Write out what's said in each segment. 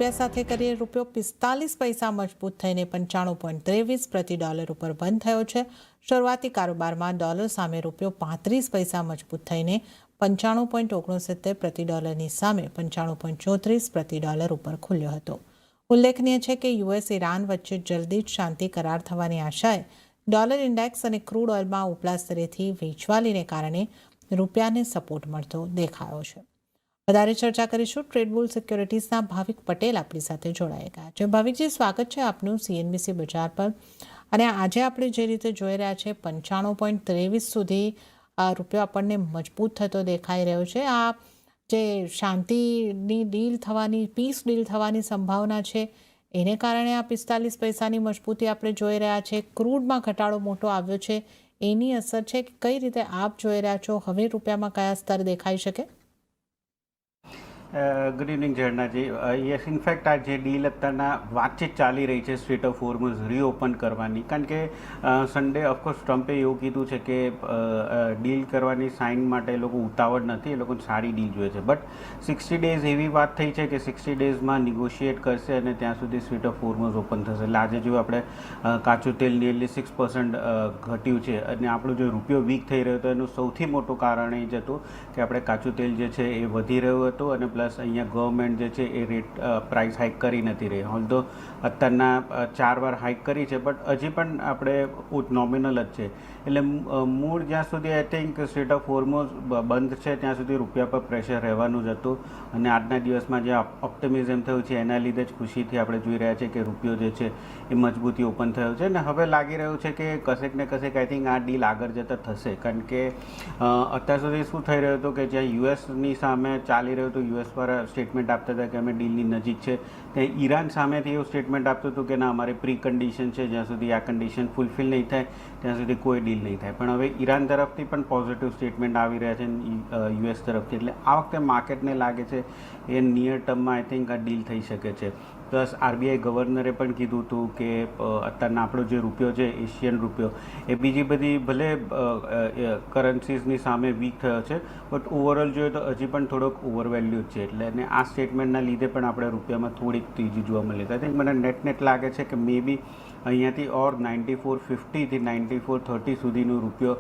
રૂપિયા સાથે કરીએ, રૂપિયો 45 પૈસા મજબૂત થઈને 95.23 પ્રતિ ડોલર ઉપર બંધ થયો છે. શરૂઆતી કારોબારમાં ડોલર સામે રૂપિયો 35 પૈસા મજબૂત થઈને 95.69 પ્રતિ ડોલરની સામે 95.34 પ્રતિ ડોલર ઉપર ખુલ્યો હતો. ઉલ્લેખનીય છે કે યુએસ ઈરાન વચ્ચે જલ્દી જ શાંતિ કરાર થવાની આશાએ ડોલર ઇન્ડેક્સ અને ક્રૂડ ઓઇલમાં ઉપલા સ્તરેથી વેચવાલીને કારણે રૂપિયાને સપોર્ટ મળતો દેખાયો છે. વધારે ચર્ચા કરીશું. ટ્રેડબુલ સિક્યોરિટીઝના ભાવિક પટેલ આપણી સાથે જોડાઈ ગયા છે. ભાવિકજી, સ્વાગત છે આપનું CNBC બજાર પર. અને આજે આપણે જે રીતે જોઈ રહ્યા છે 95.23 સુધી રૂપિયો આપણને મજબૂત થતો દેખાઈ રહ્યો છે. આ જે શાંતિની ડીલ થવાની, પીસ ડીલ થવાની સંભાવના છે, એને કારણે આ 45 પૈસાની મજબૂતી આપણે જોઈ રહ્યા છે. ક્રૂડમાં ઘટાડો મોટો આવ્યો છે, એની અસર છે કે કઈ રીતે આપ જોઈ રહ્યા છો? હવે રૂપિયામાં કયા સ્તર દેખાઈ શકે? Good evening Jharnaji. Yes, in fact આ જે ડીલ અત્યારના વાતચીત ચાલી રહી છે સ્ટ્રેટ ઓફ હોર્મુઝ રીઓપન કરવાની, કારણ કે સન્ડે ઓફકોર્સ ટ્રમ્પે એવું કીધું છે કે ડીલ કરવાની સાઇન માટે લોકો ઉતાવળ નથી, એ લોકો સારી ડીલ જોઈએ છે. બટ 60 ડેઝ એવી વાત થઈ છે કે 60 ડેઝમાં નિગોશિએટ કરશે અને ત્યાં સુધી સ્ટ્રેટ ઓફ હોર્મુઝ ઓપન થશે. એટલે આજે જો આપણે કાચું તેલ નિયરલી 6% ઘટ્યું છે અને આપણો જો રૂપિયો વીક થઈ રહ્યો હતો એનું સૌથી મોટું કારણ એ જ હતું કે આપણે કાચું તેલ જે છે એ વધી રહ્યું હતું અને પ્લસ અહીંયા ગવર્મેન્ટ જે છે એ રેટ પ્રાઇસ હાઇક કરી નથી રહી. ઓલ્ધો અત્યારના 4 વાર હાઇક કરી છે, બટ હજી પણ આપણે નોમિનલ જ છે. એટલે મૂળ જ્યાં સુધી આઈ થિંક સ્ટ્રેટ ઓફ હોર્મુઝ બંધ છે ત્યાં સુધી રૂપિયા પર પ્રેશર રહેવાનું જ હતું. અને આજના દિવસમાં જે ઓપ્ટિમિઝમ થયું છે એના લીધે જ ખુશીથી આપણે જોઈ રહ્યા છીએ કે રૂપિયો જે છે એ મજબૂતી ઓપન થયો છે. અને હવે લાગી રહ્યું છે કે કશેક ને કશેક આઈ થિંક આ ડીલ આગળ જતાં થશે, કારણ કે અત્યાર સુધી શું થઈ રહ્યું હતું કે જ્યાં યુએસની સામે ચાલી રહ્યું હતું, યુએસ પર સ્ટેટમેન્ટ આપતા હતા કે અમે ડીલની નજીક છે, ત્યાં ઈરાન સામેથી એવું સ્ટેટમેન્ટ આપતું હતું કે ના, અમારી પ્રી કન્ડિશન છે, જ્યાં સુધી આ કન્ડિશન ફૂલફિલ નહીં થાય ત્યાં સુધી કોઈ ડીલ નહીં થાય. પણ હવે ઈરાન તરફથી પણ પોઝિટિવ સ્ટેટમેન્ટ આવી રહ્યા છે યુએસ તરફથી. એટલે આ વખતે માર્કેટને લાગે છે એ નિયર ટર્મમાં આઈ થિંક આ ડીલ થઈ શકે છે. પ્લસ RBI ગવર્નરે પણ કીધું હતું કે અત્યારના આપણો જે રૂપિયો છે, એશિયન રૂપિયો, એ બીજી બધી ભલે કરન્સીઝની સામે વીક થયો છે, બટ ઓવરઓલ જોઈએ તો હજી પણ થોડોક ઓવરવેલ્યુ છે. એટલે અને આ સ્ટેટમેન્ટના લીધે પણ આપણે રૂપિયામાં થોડીક તેજી જોવા મળી. આઈ થિંક મને નેટ લાગે છે કે મે બી અહીંયાથી ઓર 94.50 થી 94.30 સુધીનો રૂપિયો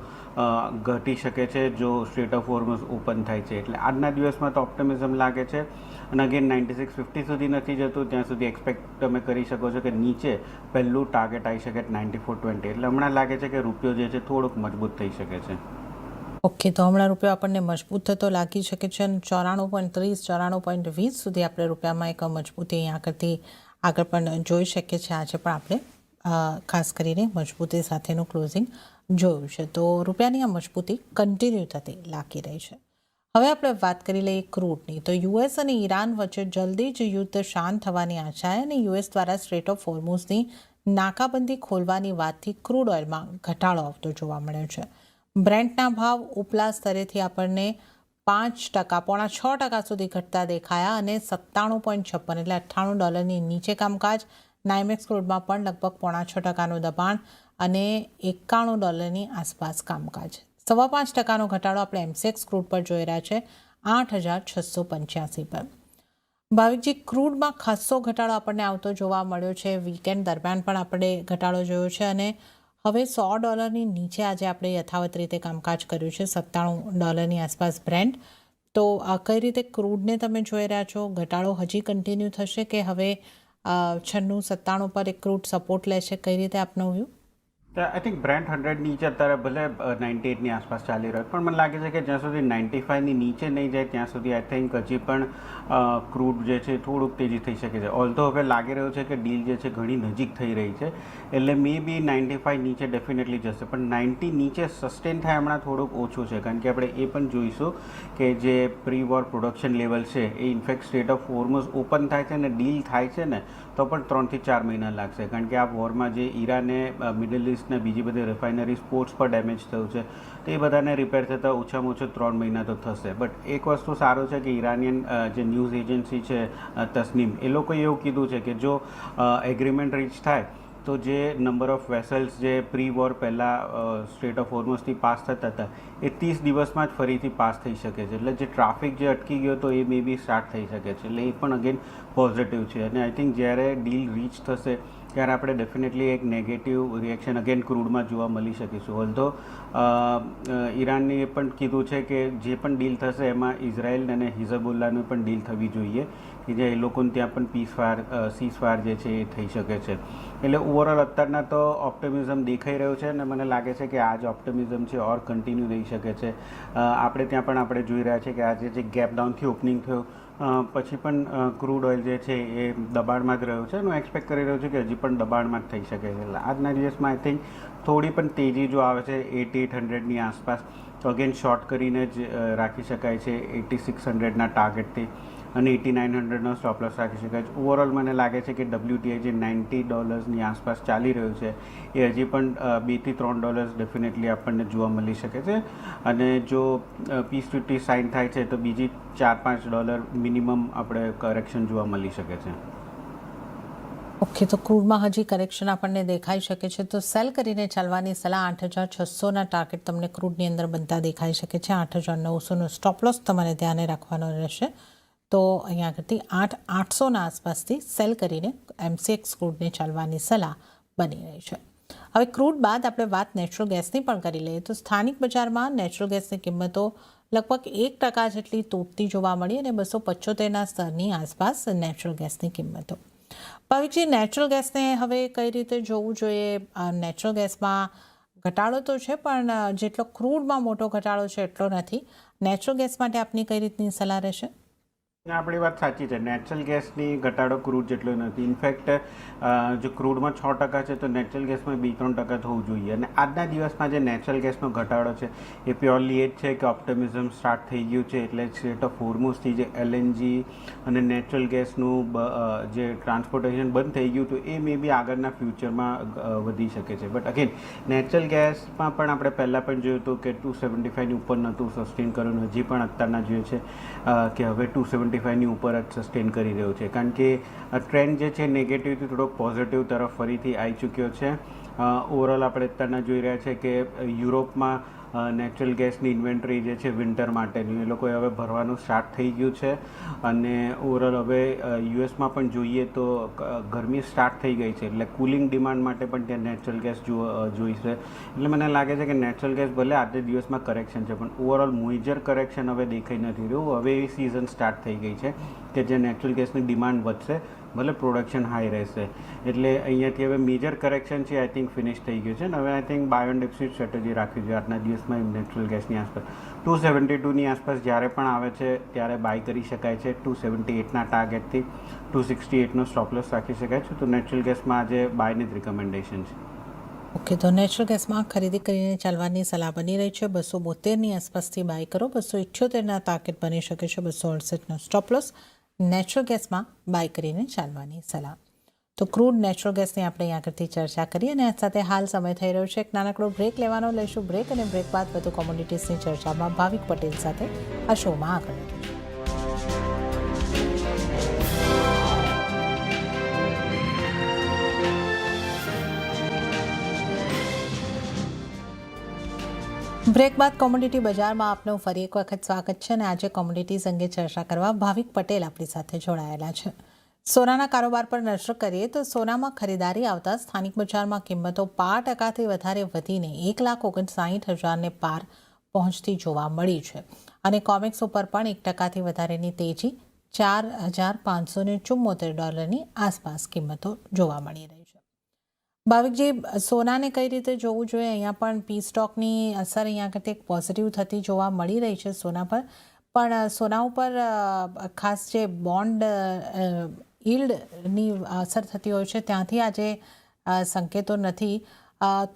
ઘટી શકે છે જો સ્ટ્રેટ ઓફ હોર્મુઝ ઓપન થાય છે. એટલે આજના દિવસમાં તો ઓપ્ટિમિઝમ લાગે છે. અને અગેન 96.50 સુધી નથી જતું ત્યાં સુધી એક્સપેક્ટ તમે કરી શકો છો કે નીચે પહેલું ટાર્ગેટ આવી શકે 94.20. એટલે હમણાં લાગે છે કે રૂપિયો જે છે થોડુંક મજબૂત થઈ શકે છે. ઓકે, તો હમણાં રૂપિયો આપણને મજબૂત થતો લાગી શકે છે અને 94.30 94.20 સુધી આપણે રૂપિયામાં એક મજબૂતી આગળ પણ જોઈ શકીએ છીએ. આજે પણ આપણે ખાસ કરીને મજબૂતી સાથેનું ક્લોઝિંગ જોયું છે, તો રૂપિયાની આ મજબૂતી કન્ટિન્યુ થતી લાગી રહી છે. હવે આપણે વાત કરી લઈએ ક્રૂડની. તો યુએસ અને ઈરાન વચ્ચે જલ્દી જ યુદ્ધ શાંત થવાની આશા અને યુએસ દ્વારા સ્ટ્રેટ ઓફ હોર્મુઝની નાકાબંધી ખોલવાની વાતથી ક્રૂડ ઓઇલમાં ઘટાડો આવતો જોવા મળ્યો છે. બ્રેન્ટના ભાવ ઉપલા સ્તરેથી આપણને 5%, પોણા 6% સુધી ઘટતા દેખાયા અને 97.56 એટલે $98 નીચે કામકાજ. નાઇમેક્સ ક્રૂડમાં પણ લગભગ પોણા 6%નું દબાણ અને $91 આસપાસ કામકાજ. 5.5% ઘટાડો આપણે MCX ક્રૂડ પર જોઈ રહ્યા છે 8,685 પર. ભાવિકજી, ક્રૂડમાં ખાસો ઘટાડો આપણને આવતો જોવા મળ્યો છે. વીકેન્ડ દરમિયાન પણ આપણે ઘટાડો જોયો છે અને હવે $100 નીચે આજે આપણે યથાવત રીતે કામકાજ કર્યું છે, $97 આસપાસ બ્રેન્ટ. તો કઈ રીતે ક્રૂડને તમે જોઈ રહ્યા છો? ઘટાડો હજી કન્ટિન્યુ થશે કે હવે 96-97 પર એક ક્રૂડ સપોર્ટ લેશે? કઈ રીતે આપનું વ્યૂ? આઈ થિંક બ્રેન્ટ 100 નીચે અત્યારે ભલે 98ની આસપાસ ચાલી રહ્યો, પણ મને લાગે છે કે જ્યાં સુધી 95ની નીચે નહીં જાય ત્યાં સુધી આઈ થિંક હજી પણ ક્રૂડ જે છે થોડુંક તેજી થઈ શકે છે. ઓલ્ધો હવે લાગી રહ્યું છે કે ડીલ જે છે ઘણી નજીક થઈ રહી છે, એટલે મે બી 95 નીચે ડેફિનેટલી જશે, પણ 90 નીચે સસ્ટેન થાય હમણાં થોડુંક ઓછું છે. કારણ કે આપણે એ પણ જોઈશું કે જે પ્રી વોર પ્રોડક્શન લેવલ છે એ ઇનફેક્ટ સ્ટ્રેટ ઓફ હોર્મુઝ ઓપન થાય છે ને ડીલ થાય છે ને તો પણ 3 થી 4 મહિના લાગશે. કારણ કે આ વોરમાં જે ઈરાને મિડલ ઇસ્ટ ને બીજી બધી રિફાઇનરી સ્પોર્ટ્સ પર ડેમેજ થયું છે, તો એ બધાને રિપેર થતાં ઓછામાં ઓછું 3 મહિના તો થશે. બટ એક વસ્તુ સારું છે કે ઈરાનિયન જે ન્યૂઝ એજન્સી છે તસ્નીમ, એ લોકોએ એવું કીધું છે કે જો એગ્રીમેન્ટ રીચ થાય તો જે નંબર ઓફ વેસલ્સ જે પ્રી વોર પહેલાં સ્ટ્રેટ ઓફ હોર્મઝથી પાસ થતા હતા એ 30 દિવસમાં જ ફરીથી પાસ થઈ શકે છે. એટલે જે ટ્રાફિક જે અટકી ગયો તો એ મે બી સ્ટાર્ટ થઈ શકે છે. એટલે એ પણ અગેન પોઝિટિવ છે. અને આઈ થિંક જ્યારે ડીલ રીચ થશે ત્યારે આપણે ડેફિનેટલી એક નેગેટિવ રિએક્શન અગેન ક્રૂડમાં જોવા મળી શકીશું. ઓલ્ધો ઈરાનને પણ કીધું છે કે જે પણ ડીલ થશે એમાં ઇઝરાયલ અને હિઝબુલ્લાની પણ ડીલ થવી જોઈએ કે જે એ લોકોને ત્યાં પણ સીઝફાયર જે છે એ થઈ શકે છે. એટલે ઓવરઓલ અત્યારના તો ઓપ્ટિમિઝમ દેખાઈ રહ્યું છે અને મને લાગે છે કે આ જ ઓપ્ટિમિઝમ છે ઓર કન્ટિન્યુ રહી શકે છે. આપણે ત્યાં પણ આપણે જોઈ રહ્યા છીએ કે આજે જે ગેપ ડાઉનથી ઓપનિંગ થયું પછી પણ ક્રૂડ ઓઇલ જે છે એ દબાણમાં જ રહ્યો છે. હું એક્સપેક્ટ કરી રહ્યો છું કે હજી પણ દબાણમાં જ થઈ શકે છે. એટલે આજના દિવસમાં આઈ થિંક થોડી પણ તેજી જો આવે છે 8800ની આસપાસ તો અગેન શોર્ટ કરીને જ રાખી શકાય છે 8600ના ટાર્ગેટથી અને 8900નો સ્ટોપ લોસ રાખી શકાય છે. ઓવરઓલ મને લાગે છે કે WTI જે $90ની આસપાસ ચાલી રહ્યું છે એ હજી પણ $2 થી $3 ડેફિનેટલી આપણને જોવા મળી શકે છે. અને જો પીસ 50 સાઇન થાય છે તો બીજી $4-5 મિનિમમ આપણે કરેક્શન જોવા મળી શકે છે. ઓકે, તો ક્રૂડમાં હજી કરેક્શન આપણને દેખાઈ શકે છે, તો સેલ કરીને ચાલવાની સલાહ. 8600ના ટાર્ગેટ તમને ક્રૂડની અંદર બનતા દેખાઈ શકે છે. 8900નો સ્ટોપ લોસ તમારે ધ્યાને રાખવાનો રહેશે. તો અહીંયા આગળથી 8800ના આસપાસથી સેલ કરીને MCX ક્રૂડને ચાલવાની સલાહ બની રહી છે. હવે ક્રૂડ બાદ આપણે વાત નેચરલ ગેસની પણ કરી લઈએ તો સ્થાનિક બજારમાં નેચરલ ગેસની કિંમતો લગભગ 1% જેટલી તૂટતી જોવા મળી અને 275ના સ્તરની આસપાસ નેચરલ ગેસની કિંમતો. ભાવિકજી, નેચરલ ગેસને હવે કઈ રીતે જોવું જોઈએ? નેચરલ ગેસમાં ઘટાડો તો છે પણ જેટલો ક્રૂડમાં મોટો ઘટાડો છે એટલો નથી. નેચરલ ગેસ માટે આપની કઈ રીતની સલાહ રહેશે? આપણી વાત સાચી છે. નેચરલ ગેસની ઘટાડો ક્રૂડ જેટલો નથી. ઇનફેક્ટ જો ક્રૂડમાં 6% છે તો નેચરલ ગેસમાં 2-3% થવું જોઈએ. અને આજના દિવસમાં જે નેચરલ ગેસનો ઘટાડો છે એ પ્યોરલી એ જ છે કે ઓપ્ટિમિઝમ સ્ટાર્ટ થઈ ગયું છે. એટલે સ્ટ્રેટ ઓફ હોર્મુઝથી જે LNG અને નેચરલ ગેસનું જે ટ્રાન્સપોર્ટેશન બંધ થઈ ગયું તો એ મે બી આગળના ફ્યુચરમાં વધી શકે છે. બટ અગેન નેચરલ ગેસમાં પણ આપણે પહેલાં પણ જોયું હતું કે 275ની ઉપર નહોતું સસ્ટેન કર્યું. હજી પણ અત્યારના જોઈએ છે કે હવે 275ની ઉપર જ સસ્ટેન કરી રહ્યો છે. કારણ કે ટ્રેન્ડ જે છે નેગેટિવથી થોડોક પોઝિટિવ તરફ ફરીથી આવી ચૂક્યો છે. ઓવરઓલ આપણે અત્યારના જોઈ રહ્યા છે કે યુરોપમાં નેચરલ ગેસની ઇન્વેન્ટરી જે છે વિન્ટર માટેની એ લોકોએ હવે ભરવાનું સ્ટાર્ટ થઈ ગયું છે. અને ઓવરઓલ હવે યુએસમાં પણ જોઈએ તો ગરમી સ્ટાર્ટ થઈ ગઈ છે. એટલે કુલિંગ ડિમાન્ડ માટે પણ ત્યાં નેચરલ ગેસ જોઈશે. એટલે મને લાગે છે કે નેચરલ ગેસ ભલે આજે દિવસમાં કરેક્શન છે પણ ઓવરઓલ મેજર કરેક્શન હવે દેખાઈ નથી રહ્યું. હવે એવી સિઝન સ્ટાર્ટ થઈ ગઈ છે કે જે નેચરલ ગેસની ડિમાન્ડ વધશે ભલે પ્રોડક્શન હાઈ રહેશે. એટલે અહીંયાથી હવે મેજર કરેક્શન છે આઈ થિંક ફિનિશ થઈ ગયું છે. અને હવે I think buy and dips strategy રાખવી જોઈએ આજના દિવસમાં નેચરલ ગેસની આસપાસ. 272ની આસપાસ જ્યારે પણ આવે છે ત્યારે બાય કરી શકાય છે. 278ના ટાર્ગેટથી 268નો સ્ટોપ લોસ રાખી શકાય છે. તો નેચરલ ગેસમાં આજે બાયની જ રિકમેન્ડેશન છે. ઓકે, તો નેચરલ ગેસમાં ખરીદી કરીને ચાલવાની સલાહ બની રહી છે. 272ની આસપાસથી બાય કરો. 278ના ટાર્ગેટ બની શકે છે. 268નો સ્ટોપ લોસ નેચરલ ગેસમાં બાય કરીને ચાલવાની સલાહ. તો ક્રૂડ નેચરલ ગેસની આપણે અહીં આગળથી ચર્ચા કરી અને આ સાથે હાલ સમય થઈ રહ્યો છે એક નાનકડો બ્રેક લેવાનો. લઈશું બ્રેક અને બ્રેક બાદ વધુ કોમોડિટીઝની ચર્ચામાં ભાવિક પટેલ સાથે આ શોમાં આગળ વધીશું. બ્રેક બાદ કોમોડિટી બજારમાં આપનું ફરી એક વખત સ્વાગત છે અને આજે કોમોડિટીઝ અંગે ચર્ચા કરવા ભાવિક પટેલ આપણી સાથે જોડાયેલા છે. સોનાના કારોબાર પર નજર કરીએ તો સોનામાં ખરીદારી આવતા સ્થાનિક બજારમાં કિંમતો 5%થી વધારે વધીને 1,59,000ને પાર પહોંચતી જોવા મળી છે અને કોમેક્સ ઉપર પણ 1%થી વધારેની તેજી $4,574ની આસપાસ કિંમતો જોવા મળી રહી છે. ભાવિકજી, સોનાને કઈ રીતે જોવું જોઈએ? અહીંયા પણ પી સ્ટોકની અસર અહીંયા આગળ એક પોઝિટિવ થતી જોવા મળી રહી છે સોના પર. પણ સોના ઉપર ખાસ જે બોન્ડ યીલ્ડની અસર થતી હોય છે ત્યાંથી આજે સંકેતો નથી.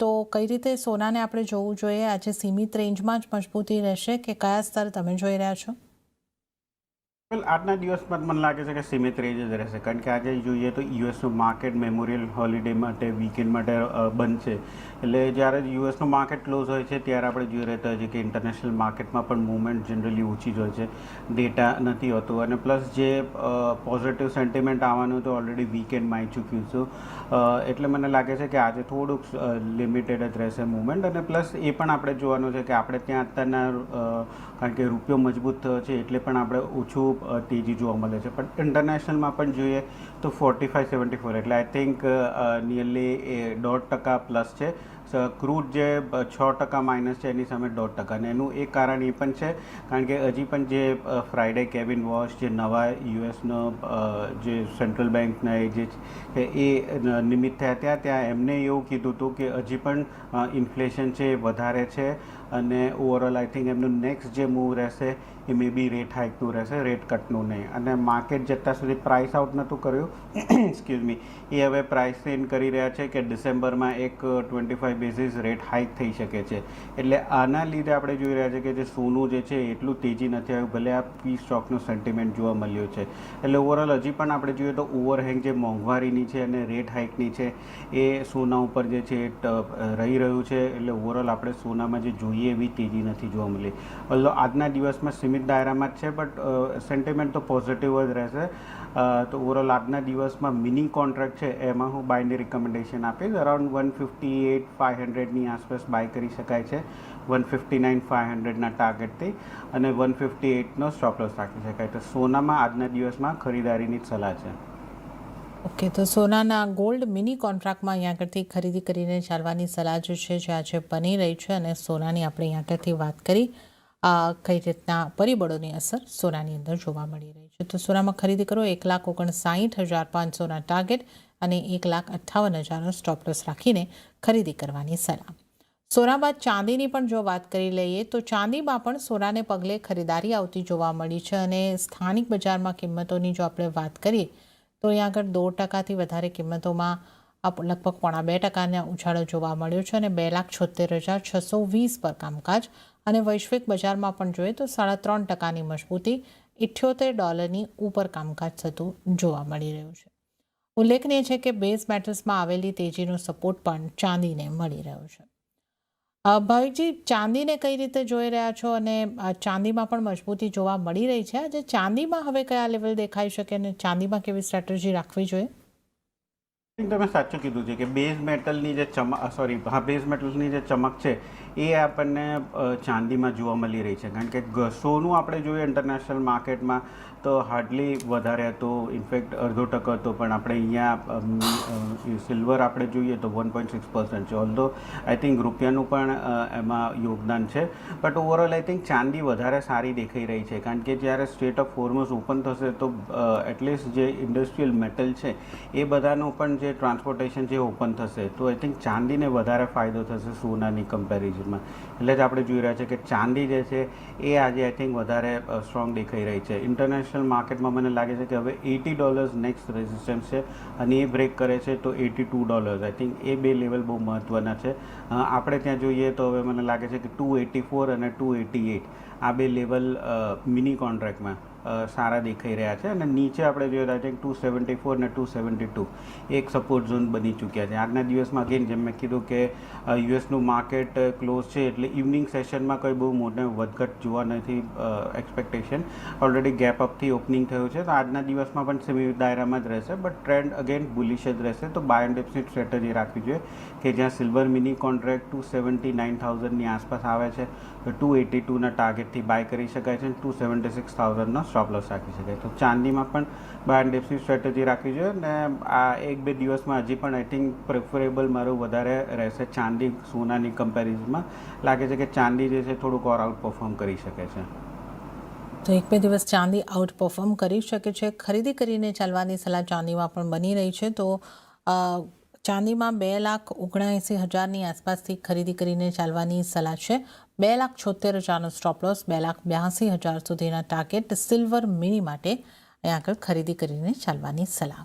તો કઈ રીતે સોનાને આપણે જોવું જોઈએ? આજે સીમિત રેન્જમાં જ મજબૂતી રહેશે કે કયા સ્તર તમે જોઈ રહ્યા છો? વેલ આજના દિવસમાં મને લાગે છે કે સીમિત રેન્જ જ રહેશે, કારણ કે આજે જોઈએ તો યુએસનું માર્કેટ મેમોરિયલ હોલિડે માટે વીકેન્ડ માટે બંધ છે. એટલે જ્યારે યુએસનું માર્કેટ ક્લોઝ હોય છે ત્યારે આપણે જોઈ રહેતા હોઈએ કે ઇન્ટરનેશનલ માર્કેટમાં પણ મૂવમેન્ટ જનરલી ઓછી જ હોય છે, ડેટા નથી હોતું. અને પ્લસ જે પોઝિટિવ સેન્ટિમેન્ટ આવવાનું તો ઓલરેડી વીકેન્ડમાં આવી ચૂક્યું છું. એટલે મને લાગે છે કે આજે થોડુંક લિમિટેડ જ રહેશે મૂવમેન્ટ. અને પ્લસ એ પણ આપણે જોવાનું છે કે આપણે ત્યાં અત્યારના કારણ કે રૂપિયો મજબૂત થયો છે એટલે પણ આપણે ઓછું તેજી જોવા મળે છે. પણ ઇન્ટરનેશનલમાં પણ જોઈએ તો 45-74, એટલે આઈ થિંક નિયરલી 1.5% પ્લસ છે. ક્રૂડ જે 6% માઇનસ છે એની સામે 1.5%. અને એનું એક કારણ એ પણ છે કારણ કે હજી પણ જે ફ્રાઇડે કેવિન વોશ જે નવા યુએસનો જે સેન્ટ્રલ બેંકના જે એ નિમિત્ત થયા ત્યાં એમને એવું કીધું હતું કે હજી પણ ઇન્ફ્લેશન છે એ વધારે છે. અને ઓવરઓલ આઈ થિંક એમનું નેક્સ્ટ જે મૂવ રહેશે એ મે બી રેટ હાઇકનું રહેશે, રેટ કટનું નહીં. અને માર્કેટ જેટલા સુધી પ્રાઇસ આઉટ નહોતું કર્યું એક્સક્યુઝ મી, એ હવે પ્રાઇસ ઇન કરી રહ્યા છે કે ડિસેમ્બરમાં એક 25 બેઝિસ રેટ હાઇક થઈ શકે છે. એટલે આના લીધે આપણે જોઈ રહ્યા છે કે જે સોનું જે છે એટલું તેજી નથી આવ્યું, ભલે આ પી સ્ટોકનું સેન્ટિમેન્ટ જોવા મળ્યું છે. એટલે ઓવરઓલ હજી પણ આપણે જોઈએ તો ઓવરહેંગ જે મોંઘવારીની છે અને રેટ હાઇકની છે એ સોના ઉપર જે છે એ રહી રહ્યું છે. એટલે ઓવરઓલ આપણે સોનામાં જે જોઈએ એવી તેજી નથી જોવા મળી. ઓલ્ધો આજના દિવસમાં સીમિત દાયરામાં જ છે, બટ સેન્ટિમેન્ટ તો પોઝિટિવ જ રહેશે. તો ઓવરઓલ આજના દિવસમાં મિની કોન્ટ્રાક્ટ છે એમાં હું બાયની રિકમેન્ડેશન આપીશ. અરાઉન્ડ 158-500ની આસપાસ બાય કરી શકાય છે, 159-500ના ટાર્ગેટથી, અને 158નો સ્ટોપ લોસ રાખી શકાય. તો સોનામાં આજના દિવસમાં ખરીદારીની જ સલાહ છે. ઓકે, તો સોનાના ગોલ્ડ મિની કોન્ટ્રાક્ટમાં અહીંયા આગળથી ખરીદી કરીને ચાલવાની સલાહ જે છે જે આજે બની રહી છે. અને સોનાની આપણે અહીંયા આગળથી વાત કરી કઈ રીતના પરિબળોની અસર સોનાની અંદર જોવા મળી રહી છે. તો સોનામાં ખરીદી કરો 1,59,500ના ટાર્ગેટ અને 1,58,000નો સ્ટોપ લોસ રાખીને ખરીદી કરવાની સલાહ. સોના બાદ ચાંદીની પણ જો વાત કરી લઈએ તો ચાંદીમાં પણ સોનાને પગલે ખરીદારી આવતી જોવા મળી છે. અને સ્થાનિક બજારમાં કિંમતોની જો આપણે વાત કરીએ તો અહીંયા આગળ 2%થી વધારે કિંમતોમાં લગભગ 2.5%ના ઉછાળો જોવા મળ્યો છે અને 2,76,620 પર કામકાજ. અને વૈશ્વિક બજારમાં પણ જોઈએ તો 3.5%ની મજબૂતી $78 ઉપર કામકાજ થતું જોવા મળી રહ્યું છે. ઉલ્લેખનીય છે કે બેઝ મેટલ્સમાં આવેલી તેજીનો સપોર્ટ પણ ચાંદીને મળી રહ્યો છે. ભાવિકજી, ચાંદીને કઈ રીતે જોઈ રહ્યા છો અને ચાંદીમાં પણ મજબૂતી જોવા મળી રહી છે. આજે ચાંદીમાં હવે કયા લેવલ દેખાઈ શકે અને ચાંદીમાં કેવી સ્ટ્રેટેજી રાખવી જોઈએ? તમે સાચું કીધું છે કે બેઝ મેટલની જે બેઝ મેટલ્સની જે ચમક છે એ આપણને ચાંદીમાં જોવા મળી રહી છે. કારણ કે સોનું આપણે જોઈએ ઇન્ટરનેશનલ માર્કેટમાં તો હાર્ડલી વધારે હતું, ઇનફેક્ટ 0.5% હતો. પણ આપણે અહીંયા સિલ્વર આપણે જોઈએ તો 1.6% છે. ઓલ્ધો આઈ થિંક રૂપિયાનું પણ એમાં યોગદાન છે. બટ ઓવરઓલ આઈ થિંક ચાંદી વધારે સારી દેખાઈ રહી છે. કારણ કે જ્યારે સ્ટ્રેટ ઓફ હોર્મઝ ઓપન થશે તો એટલીસ્ટ જે ઇન્ડસ્ટ્રીયલ મેટલ છે એ બધાનું પણ જે ટ્રાન્સપોર્ટેશન જે ઓપન થશે તો આઈ થિંક ચાંદીને વધારે ફાયદો થશે સોનાની કમ્પેરિઝનમાં. એટલે જ આપણે જોઈ રહ્યા છે કે ચાંદી જે છે એ આજે આઈ થિંક વધારે સ્ટ્રોંગ દેખાઈ રહી છે. ઇન્ટરનેશનલ માર્કેટમાં મને લાગે છે કે હવે $80 નેક્સ્ટ રેઝિસ્ટન્સ છે અને એ બ્રેક કરે છે તો $82. આઈ થિંક એ બે લેવલ બહુ મહત્ત્વના છે. આપણે ત્યાં જોઈએ તો હવે મને લાગે છે કે 284 અને 288 આ બે લેવલ મિની કોન્ટ્રાક્ટમાં સારા દેખાઈ રહ્યા છે. અને નીચે આપણે જોઈએ આઈ થિંક 274 અને 272 એક સપોર્ટ ઝોન બની ચૂક્યા છે. આજના દિવસમાં અગેન જેમ મેં કીધું કે યુએસનું માર્કેટ ક્લોઝ છે એટલે ઇવનિંગ સેશનમાં કંઈ બહુ મોટે વધઘટ જોવા નથી એક્સપેક્ટેશન. ઓલરેડી ગેપ અપથી ઓપનિંગ થયું છે તો આજના દિવસમાં પણ સેમી દાયરામાં જ રહેશે. બટ ટ્રેન્ડ અગેન બુલિશ જ રહેશે. તો બાય એન્ડ ડિપ્સની સ્ટ્રેટેજી રાખવી જોઈએ કે જ્યાં સિલ્વર મિની કોન્ટ્રાક્ટ 279,000ની આસપાસ આવે છે તો 282ના ટાર્ગેટથી બાય કરી શકાય છે અને 276,000નો સ્ટોપ લોસ રાખી શકાય. તો ચાંદીમાં પણ બાય એન્ડ ડિપ્સની સ્ટ્રેટેજી રાખવી જોઈએ. અને આ 1-2 દિવસમાં હજી પણ આઈ થિંક પ્રેફરેબલ મારું વધારે રહેશે ચાંદી સોનાની કમ્પેરિઝનમાં. લાગે છે કે ચાંદી જે છે થોડુંક ઓર આઉટ પરફોર્મ કરી શકે છે. તો 1-2 દિવસ ચાંદી આઉટ પરફોર્મ કરી શકે છે. ખરીદી કરીને ચાલવાની સલાહ ચાંદીમાં પણ બની રહી છે. તો ચાંદીમાં 2,79,000ની આસપાસથી ખરીદી કરીને ચાલવાની સલાહ છે. 2,76,000નો સ્ટોપ લોસ, 2,82,000 સુધીના ટાર્ગેટ સિલ્વર મિની માટે અહીં આગળ ખરીદી કરીને ચાલવાની સલાહ.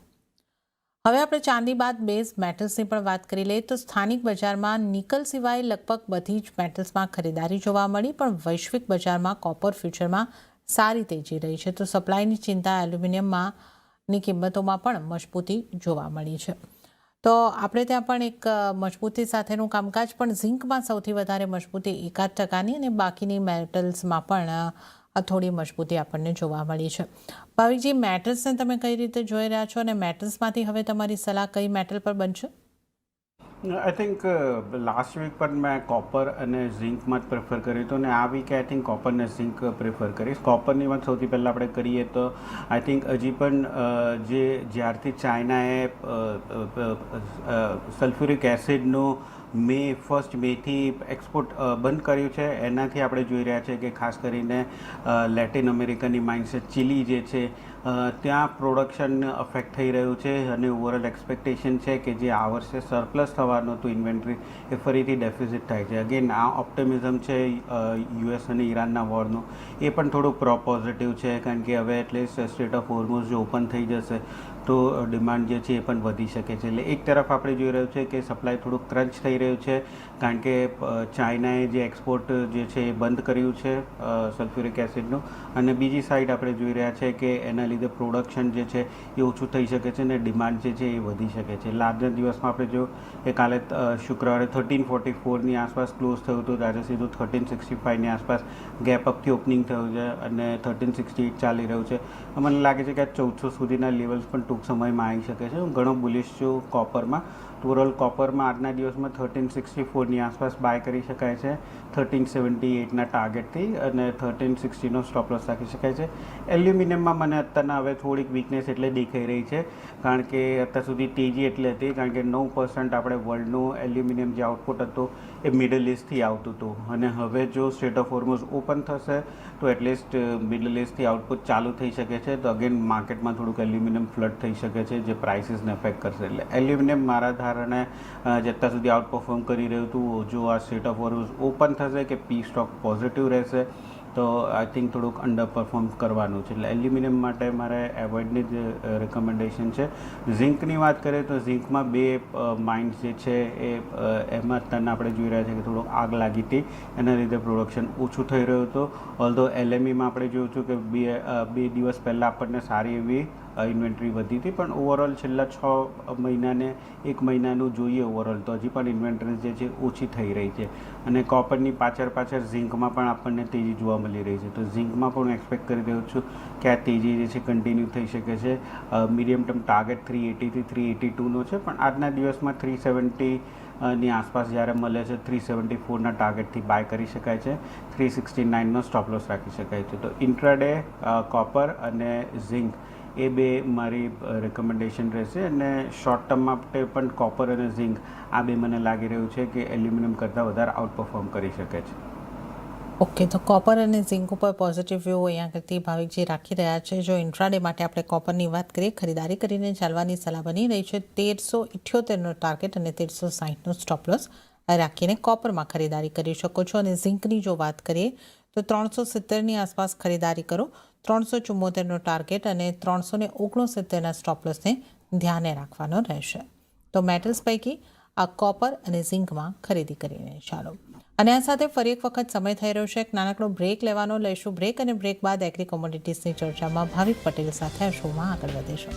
હવે આપણે ચાંદી બાદ બેઝ મેટલ્સની પણ વાત કરી લઈએ તો સ્થાનિક બજારમાં નિકલ સિવાય લગભગ બધી જ મેટલ્સમાં ખરીદારી જોવા મળી. પણ વૈશ્વિક બજારમાં કોપર ફ્યુચરમાં સારી તેજી રહી છે. તો સપ્લાયની ચિંતા એલ્યુમિનિયમની કિંમતોમાં પણ મજબૂતી જોવા મળી છે. તો આપણે ત્યાં પણ એક મજબૂતી સાથેનું કામકાજ, પણ ઝીંકમાં સૌથી વધારે મજબૂતી 1% અને બાકીની મેટલ્સમાં પણ થોડી મજબૂતી આપણને જોવા મળી છે. ભાવિકજી, મેટલ્સને તમે કઈ રીતે જોઈ રહ્યા છો અને મેટલ્સમાંથી હવે તમારી સલાહ કઈ મેટલ પર બનશે? આઈ થિંક લાસ્ટ વીક પણ મેં કોપર અને ઝિંકમાં જ પ્રેફર કર્યું હતું, અને આ વીકે આઈ થિંક કોપર અને ઝિંક પ્રેફર કરીશ. કોપરની વાત સૌથી પહેલાં આપણે કરીએ તો આઈ થિંક હજી પણ જ્યારથી ચાઇનાએ સલ્ફ્યુરિક એસિડનું ફર્સ્ટ મેથી એક્સપોર્ટ બંધ કર્યું છે, એનાથી આપણે જોઈ રહ્યા છે કે ખાસ કરીને લેટિન અમેરિકાની માઇન્સ ચીલી જે છે ત્યાં પ્રોડક્શન અફેક્ટ થઈ રહ્યું છે, અને ઓવરઓલ એક્સપેક્ટેશન છે કે જે આ વર્ષે સરપ્લસ થવાનું હતું ઇન્વેન્ટરી, એ ફરીથી ડેફિસિટ થાય છે. અગેન આ ઓપ્ટિમિઝમ છે યુએસ અને ઈરાનના વોરનું, એ પણ થોડુંક પોઝિટિવ છે, કારણ કે હવે એટલીસ્ટ સ્ટ્રેટ ઓફ હોર્મુઝ જો ઓપન થઈ જશે તો ડિમાન્ડ જે છે એ પણ વધી શકે છે. એટલે એક તરફ આપણે જોઈ રહ્યું છે કે સપ્લાય થોડુંક ક્રંચ થઈ રહ્યું છે, કારણ કે ચાઇનાએ જે એક્સપોર્ટ જે છે એ બંધ કર્યું છે સલ્ફ્યુરિક એસિડનું, અને બીજી સાઈડ આપણે જોઈ રહ્યા છે કે એના લીધે પ્રોડક્શન જે છે એ ઓછું થઈ શકે છે અને ડિમાન્ડ જે છે એ વધી શકે છે. આજના દિવસમાં આપણે જો કે કાલે શુક્રવારે 1344ની આસપાસ ક્લોઝ થયું હતું, આજે સીધું 1365ની આસપાસ ગેપ અપથી ઓપનિંગ થયું છે અને 1368 ચાલી રહ્યું છે. મને લાગે છે કે આ 1400 સુધીના લેવલ્સ પણ ટૂંક સમયમાં આવી શકે છે. હું ઘણો બુલિશ છું કોપરમાં. ઓવરઓલ કોપરમાં આજના દિવસમાં 1364ની આસપાસ બાય કરી શકાય છે 1378ના ટાર્ગેટથી, અને 1360નો સ્ટોપ લોસ રાખી શકાય છે. એલ્યુમિનિયમમાં મને અત્યારના હવે થોડીક વીકનેસ એટલે દેખાઈ રહી છે, કારણ કે અત્યાર સુધી તેજી એટલે હતી કારણ કે 9% આપણે વર્લ્ડનું એલ્યુમિનિયમ જે આઉટપુટ હતું એ મિડલ ઇસ્ટથી આવતું હતું, અને હવે જો સ્ટ્રેટ ઓફ હોર્મુઝ ઓપન થશે તો એટલીસ્ટ મિડલ ઇસ્ટથી આઉટપુટ ચાલુ થઈ શકે છે, તો અગેન માર્કેટમાં થોડુંક એલ્યુમિનિયમ ફ્લડ થઈ શકે છે, જે પ્રાઇસીસને અફેક્ટ કરશે. એટલે એલ્યુમિનિયમ મારા ધારણે જે અત્યાર સુધી આઉટ પરફોર્મ કરી રહ્યું હતું, જો આ સ્ટ્રેટ ઓફ હોર્મુઝ ઓપન થશે કે પી સ્ટોક પોઝિટિવ રહેશે તો આઈ થિંક થોડુંક અંડર પરફોર્મ કરવાનું છે. એટલે એલ્યુમિનિયમ માટે મારે એવોઇડની જ રિકમેન્ડેશન છે. ઝિંકની વાત કરીએ તો ઝિંકમાં બે માઇન્સ જે છે એમાં અત્યારના આપણે જોઈ રહ્યા છીએ કે થોડુંક આગ લાગી હતી, એના લીધે પ્રોડક્શન ઓછું થઈ રહ્યું હતું. ઓલ્ધો એલએમઈમાં આપણે જોયું છું કે બે દિવસ પહેલાં આપણને સારી એવી ઇન્વેન્ટરી વધી હતી, પણ ઓવરઓલ છેલ્લા 6 મહિનાને 1 મહિનાનું જોઈએ ઓવરઓલ તો હજી પણ ઇન્વેન્ટરી જે છે ઓછી થઈ રહી છે. અને કોપરની પાછળ ઝિંકમાં પણ આપણને તેજી જોવા મળી રહી છે. તો ઝિંકમાં પણ હું એક્સપેક્ટ કરી રહ્યો છું કે આ તેજી જે છે કન્ટિન્યુ થઈ શકે છે. મીડિયમ ટર્મ ટાર્ગેટ 380થી 382નો છે, પણ આજના દિવસમાં 370ની આસપાસ જ્યારે મળે છે 374ના ટાર્ગેટથી બાય કરી શકાય છે, 369નો સ્ટોપ લોસ રાખી શકાય છે. તો ઇન્ટ્રાડે કોપર અને ઝિંક એ બે મારી રિકમેન્ડેશન રહેશે, અને શોર્ટ ટર્મ માટે પણ કોપર અને ઝિંક આ બે મને લાગી રહ્યું છે કે એલ્યુમિનિયમ કરતાં વધારે આઉટ પરફોર્મ કરી શકે છે. ઓકે, તો કોપર અને ઝિંક ઉપર પોઝિટિવ વ્યૂ અહીંયા કરતી ભાવિકજી રાખી રહ્યા છે. જો ઇન્ટ્રાડે માટે આપણે કોપરની વાત કરીએ, ખરીદારી કરીને ચાલવાની સલાહ બની રહી છે. 1378નો ટાર્ગેટ અને 1360નો સ્ટોપ લોસ રાખીને કોપરમાં ખરીદારી કરી શકો છો. અને ઝિંકની જો વાત કરીએ તો 370ની આસપાસ ખરીદારી કરો, 374નો ટાર્ગેટ અને 369ના સ્ટોપ લોસને ધ્યાને રાખવાનો રહેશે. તો મેટલ્સ પૈકી આ કોપર અને ઝિંકમાં ખરીદી કરીને ચાલો. અને આ સાથે ફરી એક વખત સમય થઈ રહ્યો છે એક નાનકડો બ્રેક લેવાનો. લઈશું બ્રેક, અને બ્રેક બાદ એગ્રી કોમોડિટીઝની ચર્ચામાં ભાવિક પટેલ સાથે આ શોમાં આગળ વધીશું.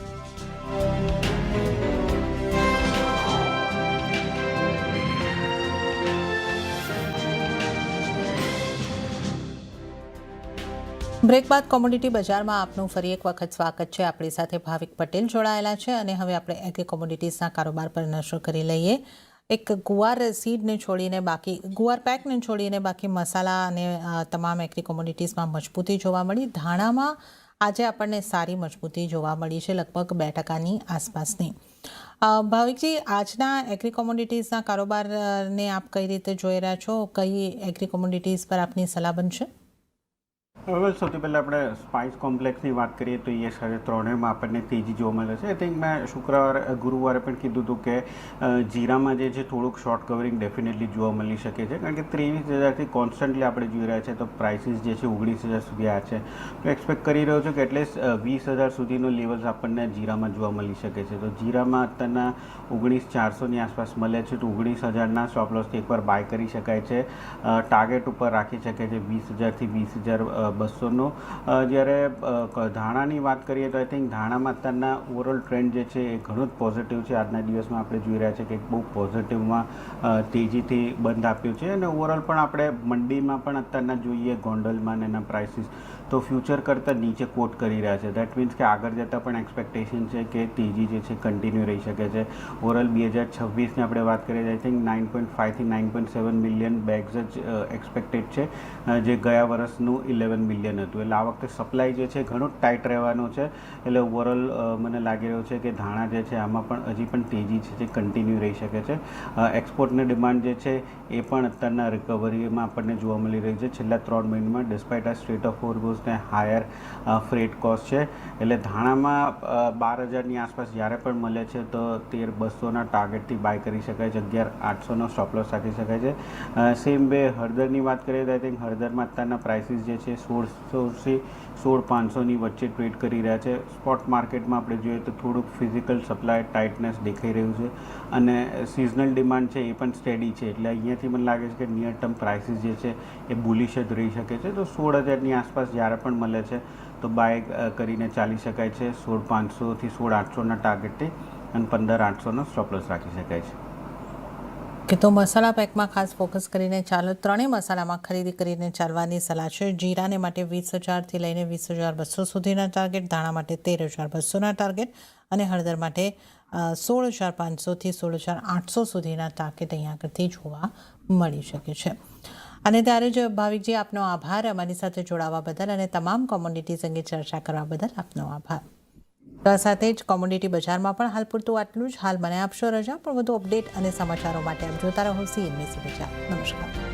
બ્રેક બાદ કોમોડિટી બજારમાં આપનું ફરી એક વખત સ્વાગત છે. આપણી સાથે ભાવિક પટેલ જોડાયેલા છે, અને હવે આપણે એગ્રી કોમોડિટીઝના કારોબાર પર નજર કરી લઈએ. એક ગુવાર સીડને છોડીને ગુવાર પેકને છોડીને બાકી મસાલા અને તમામ એગ્રી કોમોડિટીઝમાં મજબૂતી જોવા મળી. ધાણામાં આજે આપણને સારી મજબૂતી જોવા મળી છે, લગભગ 2%ની આસપાસની. ભાવિકજી, આજના એગ્રી કોમોડિટીઝના કારોબારને આપ કઈ રીતે જોઈ રહ્યા છો? કઈ એગ્રી કોમોડિટીઝ પર આપની સલાહ બનશે? હવે સૌથી પહેલાં આપણે સ્પાઇસ કોમ્પ્લેક્સની વાત કરીએ તો એ સાથે ત્રણેયમાં આપણને તેજી જોવા મળે છે. આઈ થિંક મેં ગુરુવારે પણ કીધું હતું કે જીરામાં જે છે થોડુંક શોર્ટ કવરિંગ ડેફિનેટલી જોવા મળી શકે છે, કારણ કે 23,000થી કોન્સ્ટન્ટલી આપણે જોઈ રહ્યા છે, તો પ્રાઇસીસ જે છે 19,000 સુધી આવ્યા છે. તો એક્સપેક્ટ કરી રહ્યો છું કે એટલીસ્ટ 20,000 સુધીનો લેવલ્સ આપણને જીરામાં જોવા મળી શકે છે. તો જીરામાં અત્યારના 19,400ની આસપાસ મળે છે, તો 19,000ના સ્ટોપ લોસથી એકવાર બાય કરી શકાય છે. ટાર્ગેટ ઉપર રાખી શકે છે 20,000થી 20,000 200નો. જ્યારે ધાણાની વાત કરીએ તો આઈ થિંક ધાણામાં અત્યારના ઓવરઓલ ટ્રેન્ડ જે છે એ ઘણું જ પોઝિટિવ છે. આજના દિવસમાં આપણે જોઈ રહ્યા છે કે બહુ પોઝિટિવમાં તેજીથી બંધ આપ્યું છે અને ઓવરઓલ પણ આપણે મંડીમાં પણ અત્યારના જોઈએ ગોંડલમાં એના પ્રાઇસીસ તો ફ્યુચર કરતાં નીચે કોટ કરી રહ્યા છે. દેટ મીન્સ કે આગળ જતાં પણ એક્સપેક્ટેશન છે કે તેજી જે છે કન્ટિન્યુ રહી શકે છે. ઓવરઓલ 2026ની આપણે વાત કરીએ આઈ થિંક 9.5 થી 9.7 મિલિયન બેગ્સ જ એક્સપેક્ટેડ છે, જે ગયા વર્ષનું 11 મિલિયન હતું. એટલે આ વખતે સપ્લાય જે છે ઘણું ટાઈટ રહેવાનું છે. એટલે ઓવરઓલ મને લાગી રહ્યું છે કે ધાણા જે છે આમાં પણ હજી પણ તેજી છે જે કન્ટિન્યુ રહી શકે છે. એક્સપોર્ટની ડિમાન્ડ જે છે એ પણ અત્યારના રિકવરીમાં આપણને જોવા મળી રહી છે છેલ્લા 3 મહિનામાં, ડિસ્પાઇટ આ સ્ટ્રેટ ઓફ હોર્મુઝને હાયર ફ્રેટ કોસ્ટ છે. એટલે ધાણામાં 12,000ની આસપાસ જ્યારે પણ મળે છે તો 13,200ના ટાર્ગેટથી બાય કરી શકાય છે, 11,800નો સ્ટોપ લોસ રાખી શકાય છે. સેમ વે હળદરની વાત કરીએ તો આઈ થિંક હળદરમાં અત્યારના પ્રાઇસીસ જે છે 1600થી 16,500ની વચ્ચે ટ્રેડ કરી રહ્યા છે. સ્પોટ માર્કેટમાં આપણે જોઈએ તો થોડુંક ફિઝિકલ સપ્લાય ટાઇટનેસ દેખાઈ રહ્યું છે અને સિઝનલ ડિમાન્ડ છે એ પણ સ્ટેડી છે. એટલે અહીંયાથી મને લાગે છે કે નિયર ટર્મ પ્રાઇસીસ જે છે એ બુલિશ જ રહી શકે છે. તો 16,000ની આસપાસ જ્યારે પણ મળે છે તો બાય કરીને ચાલી શકાય છે 16,500થી 16,800ના ટાર્ગેટથી અને 15,800નો સ્ટોપ લોસ રાખી શકાય છે. કે તો મસાલા પેકમાં ખાસ ફોકસ કરીને ચાલો. ત્રણેય મસાલામાં ખરીદી કરીને ચાલવાની સલાહ છે. જીરાને માટે 20,000થી લઈને 20,200 સુધીના ટાર્ગેટ, ધાણા માટે 13,200ના ટાર્ગેટ અને હળદર માટે 16,500થી 16,800 સુધીના ટાર્ગેટ અહીંયા આગળથી જોવા મળી શકે છે. અને ત્યારે જ ભાવિકજી, આપનો આભાર અમારી સાથે જોડાવા બદલ અને તમામ કોમોડિટીઝ અંગે ચર્ચા કરવા બદલ આપનો આભાર. તો આ સાથે જ કોમોડિટી બજારમાં પણ હાલ પૂરતું આટલું જ. હાલ મને આપશો રજા, પણ વધુ અપડેટ અને સમાચારો માટે આપ જોતા રહો CNBC બજાર. નમસ્કાર.